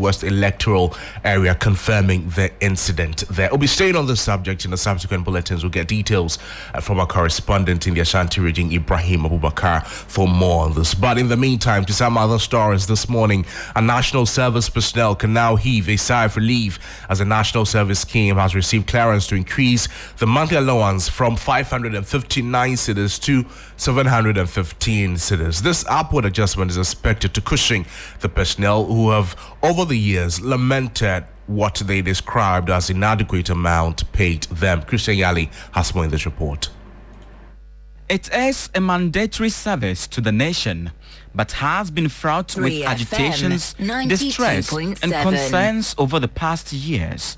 West electoral area, confirming the incident there. We'll be staying on this subject in the subsequent bulletins. We'll get details from our correspondent in the Ashanti region, Ibrahim Abubakar, for more on this. But in the meantime, to some other stories this morning, a national service personnel can now heave a sigh of relief as the National Service Scheme has received clearance to increase the monthly allowance from 559 cedis to 715 cedis. This upward adjustment is expected to cushion the personnel who have over the years lamented what they described as inadequate amount paid them. Christian Yali has more in this report. It is a mandatory service to the nation, but has been fraught with agitations, distress and concerns over the past years.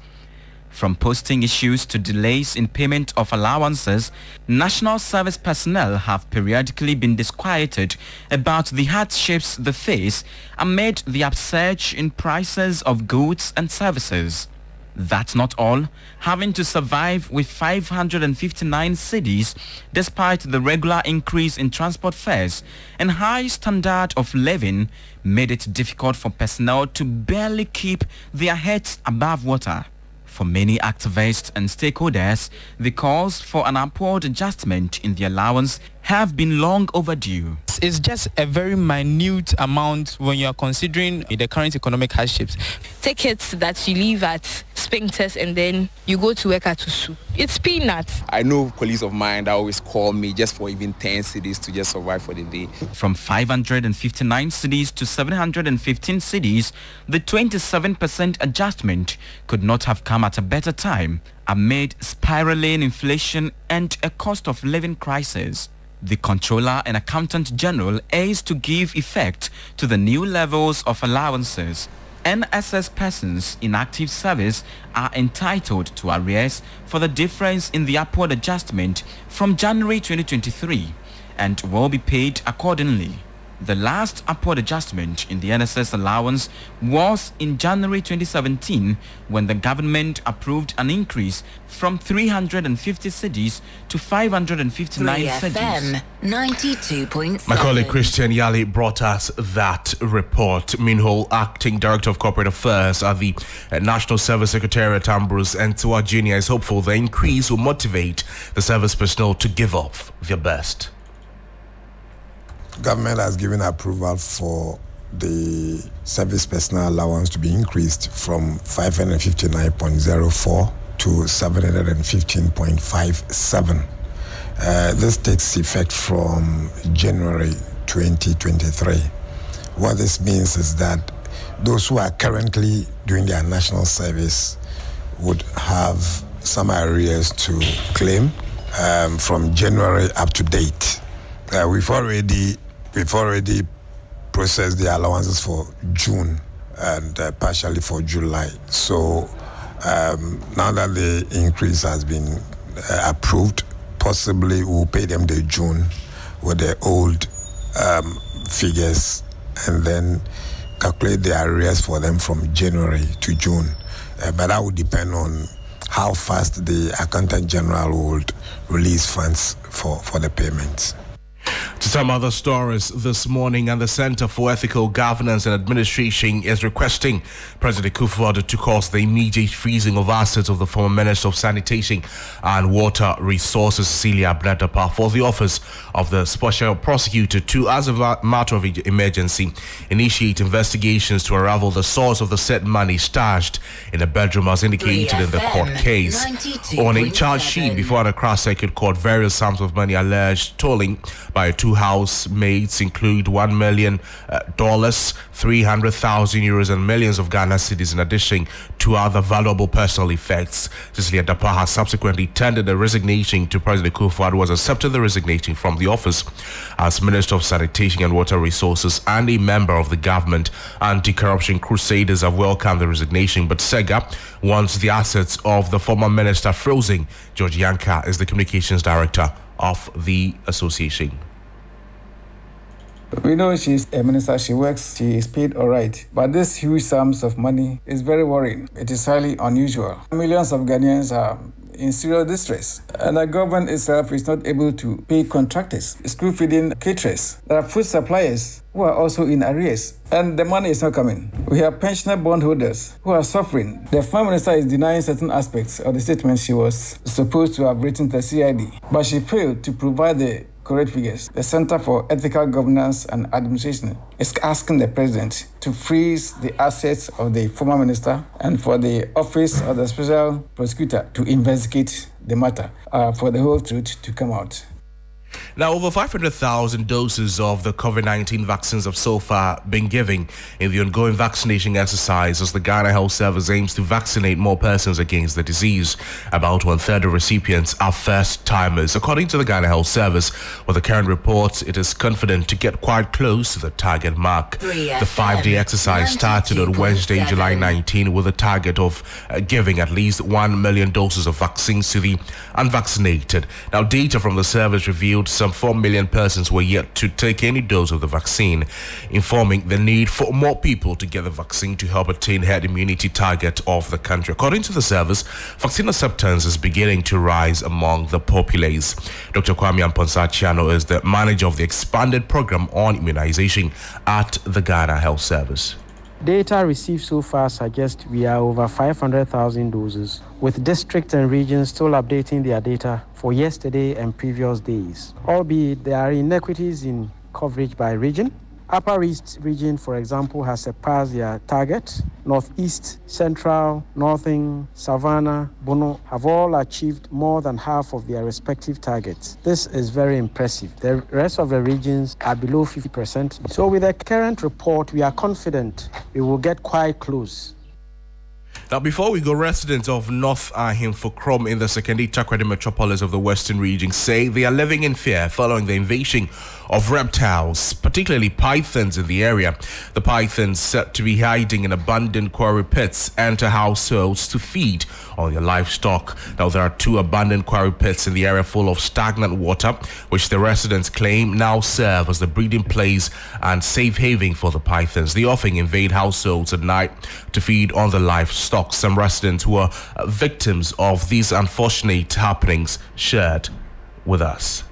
From posting issues to delays in payment of allowances, national service personnel have periodically been disquieted about the hardships they face amid the upsurge in prices of goods and services. That's not all. Having to survive with 559 cedis despite the regular increase in transport fares and high standard of living made it difficult for personnel to barely keep their heads above water. For many activists and stakeholders, the calls for an upward adjustment in the allowance have been long overdue. It's just a very minute amount when you are considering the current economic hardships. Tickets that you leave at Spinkters and then you go to work at Tusu. It's peanuts. I know colleagues of mine that always call me just for even 10 cedis to just survive for the day. From 559 cedis to 715 cedis, the 27% adjustment could not have come at a better time amid spiraling inflation and a cost of living crisis. The Controller and Accountant General is to give effect to the new levels of allowances. NSS persons in active service are entitled to arrears for the difference in the upward adjustment from January 2023 and will be paid accordingly. The last upward adjustment in the NSS allowance was in January 2017 when the government approved an increase from 350 cedis to 559 cedis. 92.7. My colleague Christian Yali brought us that report. Meanwhile, Acting Director of Corporate Affairs at the National Service Secretariat, Ambrose Ntwa Jr., is hopeful the increase will motivate the service personnel to give up their best. Government has given approval for the service personnel allowance to be increased from 559.04 to 715.57. This takes effect from January 2023. What this means is that those who are currently doing their national service would have some arrears to claim from January up to date. We've already processed the allowances for June and partially for July. So now that the increase has been approved, possibly we'll pay them the June with the old figures and then calculate the arrears for them from January to June. But that would depend on how fast the Accountant General would release funds for the payments. To some other stories this morning, and the Center for Ethical Governance and Administration is requesting President Kufuor to cause the immediate freezing of assets of the former Minister of Sanitation and Water Resources, Cecilia Abdullah, for the office of the Special Prosecutor to, as a matter of emergency, initiate investigations to unravel the source of the said money stashed in a bedroom as indicated in the court case. On a charge sheet before an Accra Circuit Court, various sums of money alleged tolling by two housemates include $1 million, 300,000 euros and millions of Ghana cedis, in addition to other valuable personal effects. Cecilia Dapa has subsequently tendered a resignation to President Kufuor, who has accepted the resignation from the office as Minister of Sanitation and Water Resources and a member of the government. Anti-corruption crusaders have welcomed the resignation, but SEGA wants the assets of the former minister frozen. George Yanka is the communications director of the association. We know she's a minister, she works, she is paid all right. But this huge sums of money is very worrying. It is highly unusual. Millions of Ghanaians are in serious distress. And the government itself is not able to pay contractors, school feeding caterers. There are food suppliers who are also in arrears, and the money is not coming. We have pensioner bondholders who are suffering. The Prime Minister is denying certain aspects of the statement she was supposed to have written to the CID, but she failed to provide the correct figures. The Center for Ethical Governance and Administration is asking the President to freeze the assets of the former minister and for the Office of the Special Prosecutor to investigate the matter for the whole truth to come out. Now, over 500,000 doses of the COVID-19 vaccines have so far been given in the ongoing vaccination exercise as the Ghana Health Service aims to vaccinate more persons against the disease. About 1/3 of recipients are first-timers. According to the Ghana Health Service, with the current reports, it is confident to get quite close to the target mark. The 5-day exercise started on Wednesday, July 19, with a target of giving at least 1 million doses of vaccines to the unvaccinated. Now, data from the service revealed some 4 million persons were yet to take any dose of the vaccine, informing the need for more people to get the vaccine to help attain herd immunity target of the country. According to the service, vaccine acceptance is beginning to rise among the populace. Dr. Kwame Amponsah-Chiano is the manager of the expanded program on immunization at the Ghana Health Service. Data received so far suggest we are over 500,000 doses, with districts and regions still updating their data for yesterday and previous days. Albeit there are inequities in coverage by region. Upper East region, for example, has surpassed their target. Northeast, Central, Northern, Savannah, Bono have all achieved more than half of their respective targets. This is very impressive. The rest of the regions are below 50%. So with the current report, we are confident we will get quite close. Now, before we go, residents of North Ahimfo-Krom in the Sekondi Takoradi metropolis of the Western region say they are living in fear following the invasion of reptiles, particularly pythons in the area. The pythons said to be hiding in abandoned quarry pits enter households to feed on their livestock. Now, there are 2 abandoned quarry pits in the area full of stagnant water, which the residents claim now serve as the breeding place and safe haven for the pythons. They often invade households at night to feed on the livestock. Some residents who are victims of these unfortunate happenings shared with us.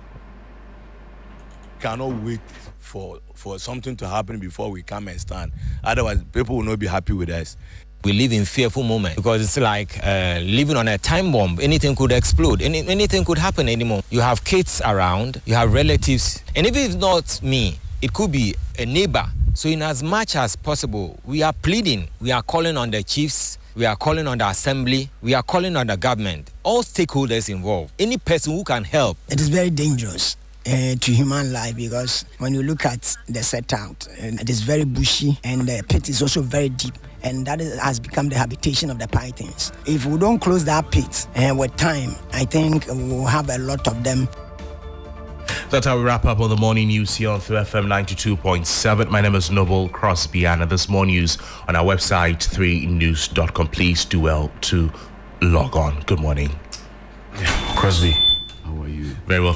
Cannot wait for something to happen before we come and stand. Otherwise, people will not be happy with us. We live in fearful moment because it's like living on a time bomb. Anything could explode. Anything could happen anymore. You have kids around, you have relatives, and if it's not me, it could be a neighbor. So in as much as possible, we are pleading. We are calling on the chiefs. We are calling on the assembly. We are calling on the government. All stakeholders involved. Any person who can help. It is very dangerous to human life because when you look at the setup, it is very bushy and the pit is also very deep. And that has become the habitation of the pythons. If we don't close that pit with time, I think we'll have a lot of them. That's how we wrap up on the morning news here on FM 92.7. My name is Noble Crosby Annan. This more news on our website 3news.com. Please do well to log on. Good morning. Crosby, how are you? Very well.